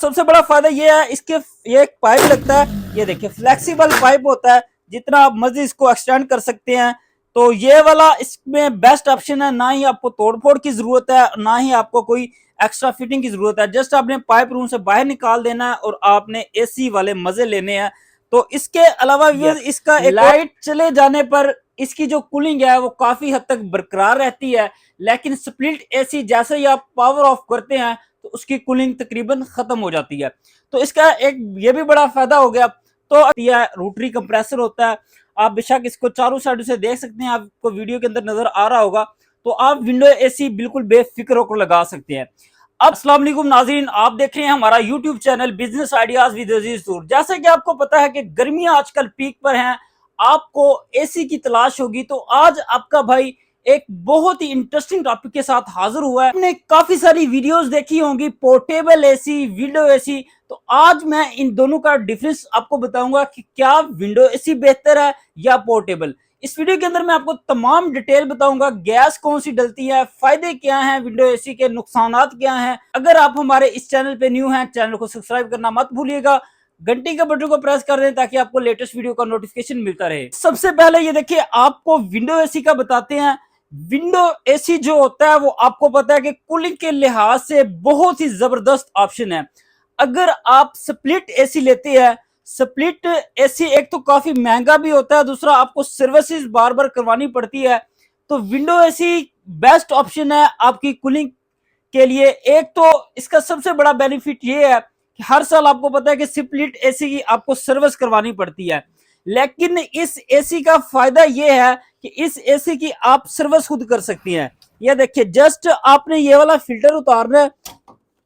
सबसे बड़ा फायदा ये है, इसके ये एक पाइप लगता है, ये देखिए फ्लेक्सिबल पाइप होता है, जितना आप मर्जी इसको एक्सटेंड कर सकते हैं। तो ये वाला इसमें बेस्ट ऑप्शन है, ना ही आपको तोड़फोड़ की जरूरत है, ना ही आपको कोई एक्स्ट्रा फिटिंग की जरूरत है। जस्ट आपने पाइप रूम से बाहर निकाल देना है और आपने एसी वाले मजे लेने हैं। तो इसके अलावा इसका लाइट चले जाने पर इसकी जो कूलिंग है वो काफी हद तक बरकरार रहती है, लेकिन स्प्लिट एसी जैसे ही आप पावर ऑफ करते हैं तो उसकी कूलिंग तकरीबन खत्म हो जाती है। तो इसका एक ये भी बड़ा फायदा हो गया। तो रोटरी कंप्रेसर होता है, आप बेशक इसको चारों साइड से देख सकते हैं, आपको वीडियो के अंदर नजर आ रहा होगा। तो आप विंडो एसी बिल्कुल बेफिक्र होकर लगा सकते हैं। अब अस्सलाम वालेकुम नाज़रीन, आप देख रहे हैं हमारा YouTube channel business ideas with Aziz tour. जैसे कि आपको पता है कि गर्मियां आजकल पीक पर हैं, आपको एसी की तलाश होगी, तो आज आपका भाई एक बहुत ही इंटरेस्टिंग टॉपिक के साथ हाजिर हुआ है। हमने काफी सारी वीडियोस देखी होंगी, पोर्टेबल एसी, विंडो एसी। तो आज मैं इन दोनों का डिफरेंस आपको बताऊंगा कि क्या विंडो एसी बेहतर है या पोर्टेबल। इस वीडियो के अंदर मैं आपको तमाम डिटेल बताऊंगा, गैस कौन सी डलती है, फायदे क्या हैं विंडो एसी के, नुकसानात क्या हैं। अगर आप हमारे इस चैनल पे न्यू हैं, चैनल को सब्सक्राइब करना मत भूलिएगा, घंटी के बटन को प्रेस कर दें ताकि आपको लेटेस्ट वीडियो का नोटिफिकेशन मिलता रहे। सबसे पहले ये देखिए, आपको विंडो एसी का बताते हैं। विंडो एसी जो होता है वो आपको पता है कि कूलिंग के लिहाज से बहुत ही जबरदस्त ऑप्शन है। अगर आप स्प्लिट एसी लेते हैं, स्प्लिट एसी एक तो काफी महंगा भी होता है, दूसरा आपको सर्विसेज बार बार करवानी पड़ती है। तो विंडो एसी बेस्ट ऑप्शन है आपकी कूलिंग के लिए। एक तो इसका सबसे बड़ा बेनिफिट ये है कि हर साल आपको पता है कि स्प्लिट एसी की आपको सर्विस करवानी पड़ती है, लेकिन इस एसी का फायदा ये है कि इस एसी की आप सर्विस खुद कर सकती हैं। ये देखिए, जस्ट आपने ये वाला फिल्टर उतारना है,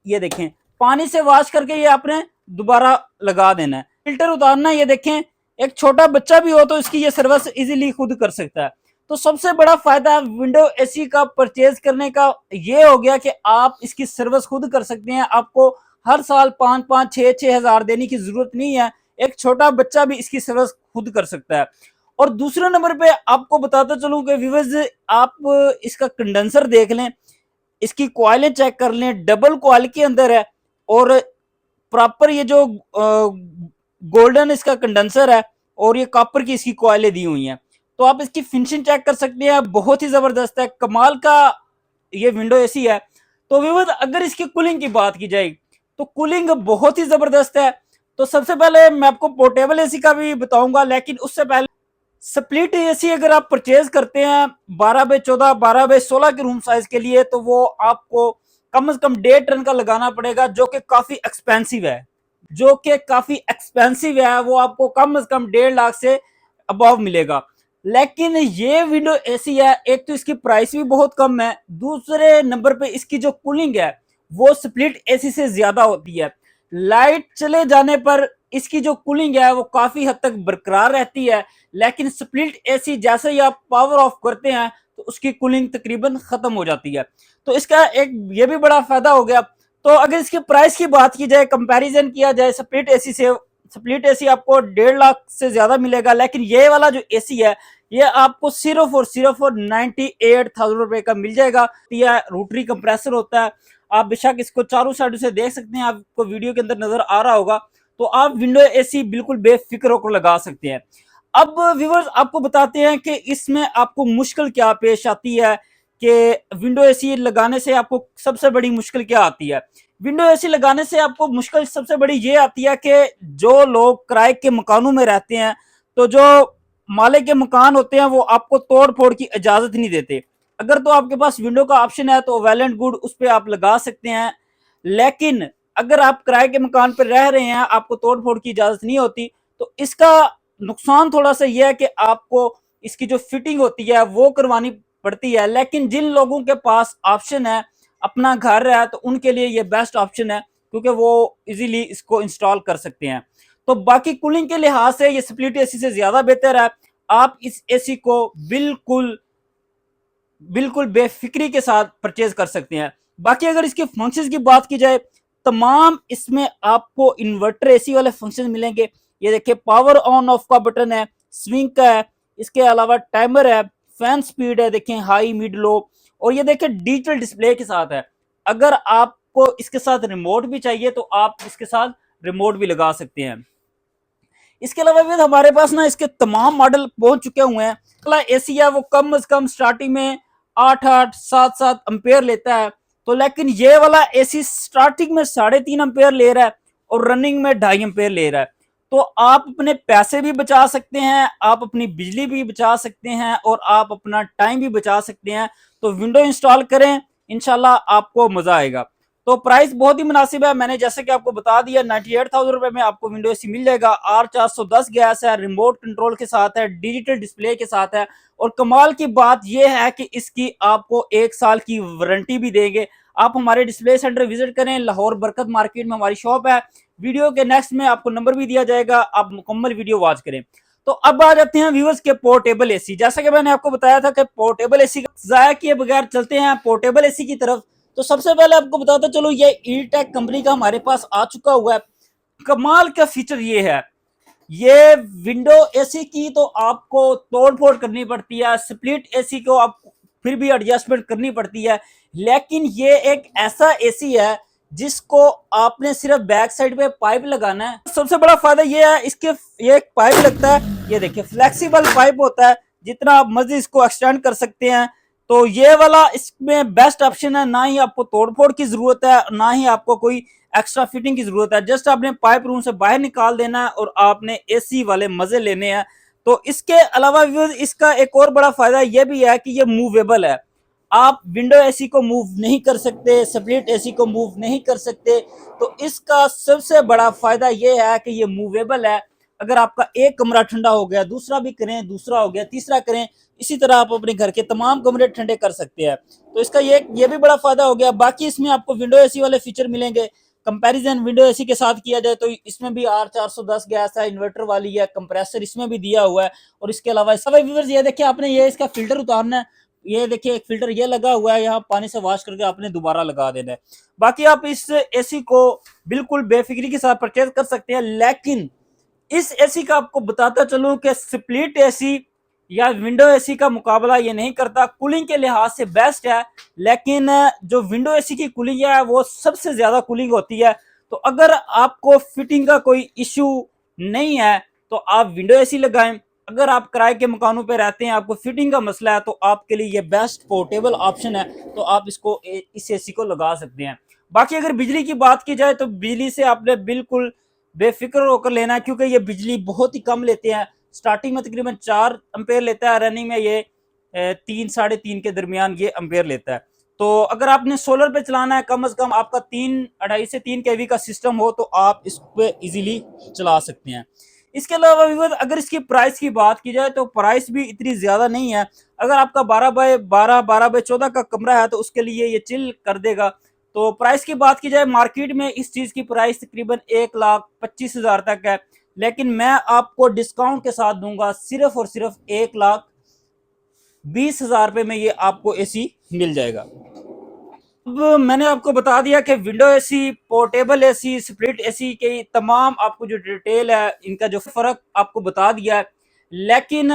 ये देखें पानी से वॉश करके ये आपने दोबारा लगा देना है। फिल्टर उतारना है, ये देखें एक छोटा बच्चा भी हो तो इसकी ये सर्विस इजीली खुद कर सकता है। तो सबसे बड़ा फायदा विंडो एसी का परचेज करने का ये हो गया कि आप इसकी सर्विस खुद कर सकते हैं। आपको हर साल 5-5, 6-6 हजार देने की जरूरत नहीं है, एक छोटा बच्चा भी इसकी सर्विस खुद कर सकता है। और दूसरे नंबर पे आपको बताता चलूं कि व्यूअर्स, आप इसका कंडेंसर देख लें, इसकी कॉइलें चेक कर लें, डबल कॉइल के अंदर है और प्रॉपर ये जो गोल्डन इसका कंडेंसर है और ये कॉपर की इसकी कॉइलें दी हुई हैं। तो आप इसकी फिनिशिंग चेक कर सकते हैं, बहुत ही जबरदस्त है, कमाल का ये विंडो एसी है। तो व्यूअर्स, अगर इसकी कूलिंग की बात की जाए तो कूलिंग बहुत ही जबरदस्त है। तो सबसे पहले मैं आपको पोर्टेबल एसी का भी बताऊंगा, लेकिन उससे पहले स्प्लिट एसी अगर आप परचेज करते हैं 12x14, 12x16 के रूम साइज के लिए, तो वो आपको कम से कम 1.5 टन का लगाना पड़ेगा, जो कि काफी एक्सपेंसिव है। वो आपको कम से कम 1.5 लाख से अबव मिलेगा। लेकिन ये विंडो एसी है, एक तो इसकी प्राइस भी बहुत कम है, दूसरे नंबर पे इसकी जो कूलिंग है वो स्प्लिट एसी से ज्यादा होती है। लाइट चले जाने पर इसकी जो कूलिंग है वो काफी हद तक बरकरार रहती है, लेकिन स्प्लिट एसी जैसे ही आप पावर ऑफ करते हैं तो उसकी कूलिंग तकरीबन खत्म हो जाती है। तो इसका एक ये भी बड़ा फायदा हो गया। तो अगर इसके प्राइस की बात की जाए, कंपैरिजन किया जाए स्प्लिट एसी से, स्प्लिट एसी आपको 1.5 लाख से ज्यादा मिलेगा, लेकिन ये वाला जो एसी है ये आपको सिर्फ और 98,000 रुपए का मिल जाएगा। यह रोटरी कंप्रेसर होता है, आप बेशक इसको चारों साइड से देख सकते हैं, आपको वीडियो के अंदर नजर आ रहा होगा। तो आप विंडो एसी बिल्कुल बेफिक्र होकर लगा सकते हैं। अब व्यूअर्स, आपको बताते हैं कि इसमें आपको मुश्किल क्या पेश आती है, कि विंडो एसी लगाने से आपको सबसे बड़ी मुश्किल क्या आती है। विंडो एसी लगाने से आपको मुश्किल सबसे बड़ी ये आती है कि जो लोग किराए के मकानों में रहते हैं, तो जो मालिक के मकान होते हैं वो आपको तोड़ फोड़ की इजाजत नहीं देते। अगर तो आपके पास विंडो का ऑप्शन है तो वेल एंड गुड, उस पर आप लगा सकते हैं। लेकिन अगर आप किराए के मकान पर रह रहे हैं, आपको तोड़ फोड़ की इजाजत नहीं होती, तो इसका नुकसान थोड़ा सा यह है कि आपको इसकी जो फिटिंग होती है वो करवानी पड़ती है। लेकिन जिन लोगों के पास ऑप्शन है, अपना घर है, तो उनके लिए ये बेस्ट ऑप्शन है, क्योंकि वो इजीली इसको इंस्टॉल कर सकते हैं। तो बाकी कूलिंग के लिहाज से ये स्प्लिट एसी से ज्यादा बेहतर है। आप इस एसी को बिल्कुल बिल्कुल बेफिक्री के साथ परचेज कर सकते हैं। बाकी अगर इसके फंक्शंस की बात की जाए, तमाम इसमें आपको इन्वर्टर एसी वाले फंक्शन मिलेंगे। ये देखिए, पावर ऑन ऑफ का बटन है, स्विंग का है, इसके अलावा टाइमर है, फैन स्पीड है, देखें हाई मिड लो, और ये देखें डिजिटल डिस्प्ले के साथ है। अगर आपको आपको इसके साथ रिमोट भी चाहिए तो आप इसके साथ रिमोट भी लगा सकते हैं। इसके अलावा भी हमारे पास ना इसके तमाम मॉडल पहुंच चुके हुए हैं। अगला एसी है वो कम से कम स्टार्टिंग में 8-8 7-7 एम्पेयर लेता है, तो लेकिन ये वाला एसी स्टार्टिंग में 3.5 एम्पेयर ले रहा है और रनिंग में 2.5 एम्पेयर ले रहा है। तो आप अपने पैसे भी बचा सकते हैं, आप अपनी बिजली भी बचा सकते हैं और आप अपना टाइम भी बचा सकते हैं। तो विंडो इंस्टॉल करें, इंशाल्लाह आपको मजा आएगा। तो प्राइस बहुत ही मुनासिब है, मैंने जैसे कि आपको बता दिया 98,000 रुपए में आपको विंडो एसी मिल जाएगा। R410 गैस है, रिमोट कंट्रोल के साथ है, डिजिटल डिस्प्ले के साथ है और कमाल की बात यह है कि इसकी आपको 1 साल की वारंटी भी देंगे। आप हमारे डिस्प्ले सेंटर विजिट करें, लाहौर बरकत मार्केट में हमारी शॉप है। वीडियो के नेक्स्ट में आपको नंबर भी दिया जाएगा, आप मुकम्मल वीडियो वॉच करें। तो अब आ जाते हैं व्यूअर्स के पोर्टेबल एसी। जैसा कि मैंने आपको बताया था कि पोर्टेबल एसी जाया किए बगैर चलते हैं पोर्टेबल एसी की तरफ। तो सबसे पहले आपको बताता चलो ये ईटेक कंपनी का हमारे पास आ चुका हुआ है। कमाल का फीचर ये है, ये विंडो एसी की तो आपको तोड़ फोड़ करनी पड़ती है, स्प्लिट एसी को आप फिर भी एडजस्टमेंट करनी पड़ती है, लेकिन ये एक ऐसा एसी है जिसको आपने सिर्फ बैक साइड पे पाइप लगाना है। सबसे बड़ा फायदा ये है, इसके ये एक पाइप लगता है, ये देखिए फ्लेक्सिबल पाइप होता है, जितना आप मर्जी इसको एक्सटेंड कर सकते हैं। तो ये वाला इसमें बेस्ट ऑप्शन है, ना ही आपको तोड़फोड़ की जरूरत है, ना ही आपको कोई एक्स्ट्रा फिटिंग की जरूरत है। जस्ट आपने पाइप रूम से बाहर निकाल देना है और आपने एसी वाले मजे लेने हैं। तो इसके अलावा इसका एक और बड़ा फायदा यह भी है कि ये मूवेबल है, आप विंडो एसी को मूव नहीं कर सकते, स्प्लिट एसी को मूव नहीं कर सकते। तो इसका सबसे बड़ा फायदा यह है कि ये मूवेबल है। अगर आपका एक कमरा ठंडा हो गया, दूसरा भी करें, दूसरा हो गया, तीसरा करें, इसी तरह आप अपने घर के तमाम कमरे ठंडे कर सकते हैं। तो इसका ये भी बड़ा फायदा हो गया। बाकी इसमें आपको विंडो एसी वाले फीचर मिलेंगे। कंपैरिजन विंडो एसी के साथ किया जाए तो इसमें भी R410 गैस है, इन्वर्टर वाली है, कंप्रेसर इसमें भी दिया हुआ है। और इसके अलावा व्यूअर्स ये देखिए, आपने ये इसका फिल्टर उतारना है, ये देखिए एक फिल्टर ये लगा हुआ है, यहाँ पानी से वॉश करके आपने दोबारा लगा देना है। बाकी आप इस एसी को बिल्कुल बेफिक्री के साथ परचेज कर सकते हैं। लेकिन इस एसी का आपको बताता चलूं कि स्प्लिट एसी या विंडो एसी का मुकाबला ये नहीं करता। कूलिंग के लिहाज से बेस्ट है, लेकिन जो विंडो एसी की कूलिंग है वो सबसे ज्यादा कूलिंग होती है। तो अगर आपको फिटिंग का कोई इश्यू नहीं है तो आप विंडो एसी लगाएं। अगर आप किराए के मकानों पे रहते हैं, आपको फिटिंग का मसला है, तो आपके लिए ये बेस्ट पोर्टेबल ऑप्शन है, तो आप इसको इस एसी को लगा सकते हैं। बाकी अगर बिजली की बात की जाए तो बिजली से आपने बिल्कुल बेफिक्र होकर लेना है, क्योंकि ये बिजली बहुत ही कम लेते हैं। स्टार्टिंग में तकरीबन 4 एम्पेयर लेता है, रनिंग में ये 3-3.5 के दरमियान ये एम्पेयर लेता है। तो अगर आपने सोलर पे चलाना है, कम से कम आपका 2.5 से 3 केवी का सिस्टम हो, तो आप इस पे इजीली चला सकते हैं। इसके अलावा अगर इसकी प्राइस की बात की जाए तो प्राइस भी इतनी ज्यादा नहीं है। अगर आपका 12x12 12x14 का कमरा है तो उसके लिए ये चिल कर देगा। तो प्राइस की बात की जाए मार्केट में इस चीज की प्राइस तकरीबन 1,25,000 तक है, लेकिन मैं आपको डिस्काउंट के साथ दूंगा सिर्फ और सिर्फ 1,20,000 रुपए में ये आपको एसी मिल जाएगा। अब मैंने आपको बता दिया कि window AC, portable AC, split AC के तमाम आपको जो डिटेल है, इनका जो फर्क आपको बता दिया है। लेकिन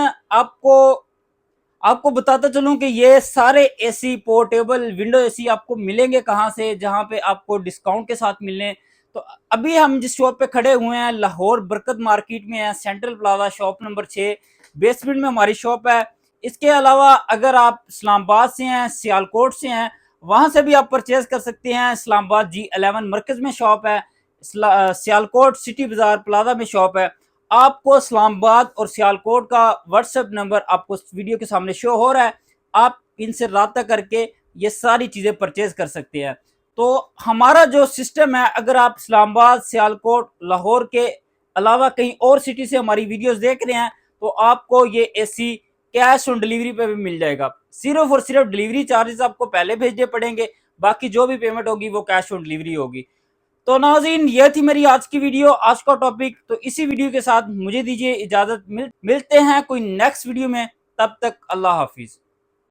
आपको बताता चलूं कि ये सारे एसी, पोर्टेबल विंडो एसी आपको मिलेंगे कहां से, जहां पे आपको डिस्काउंट के साथ मिलने। तो अभी हम जिस शॉप पे खड़े हुए हैं लाहौर बरकत मार्केट में है, central plaza shop number 6 basement में हमारी शॉप है। इसके अलावा अगर आप इस्लामाबाद से हैं, सियालकोट से हैं, वहां से भी आप परचेज कर सकते हैं। इस्लामाबाद G11 मरकज में शॉप है, सियालकोट सिटी बाजार प्लाजा में शॉप है। आपको इस्लामाबाद और सियालकोट का व्हाट्सएप नंबर आपको वीडियो के सामने शो हो रहा है, आप इनसे रब्ता करके ये सारी चीजें परचेज कर सकते हैं। तो हमारा जो सिस्टम है, अगर आप इस्लामाबाद, सियालकोट, लाहौर के अलावा कहीं और सिटी से हमारी वीडियोस देख रहे हैं, तो आपको ये एसी कैश ऑन डिलीवरी पे भी मिल जाएगा। सिर्फ और सिर्फ डिलीवरी चार्जेस आपको पहले भेजने पड़ेंगे, बाकी जो भी पेमेंट होगी वो कैश ऑन डिलीवरी होगी। तो नाज़रीन, ये थी मेरी आज की वीडियो, आज का टॉपिक। तो इसी वीडियो के साथ मुझे दीजिए इजाजत, मिलते हैं कोई नेक्स्ट वीडियो में। तब तक अल्लाह हाफिज।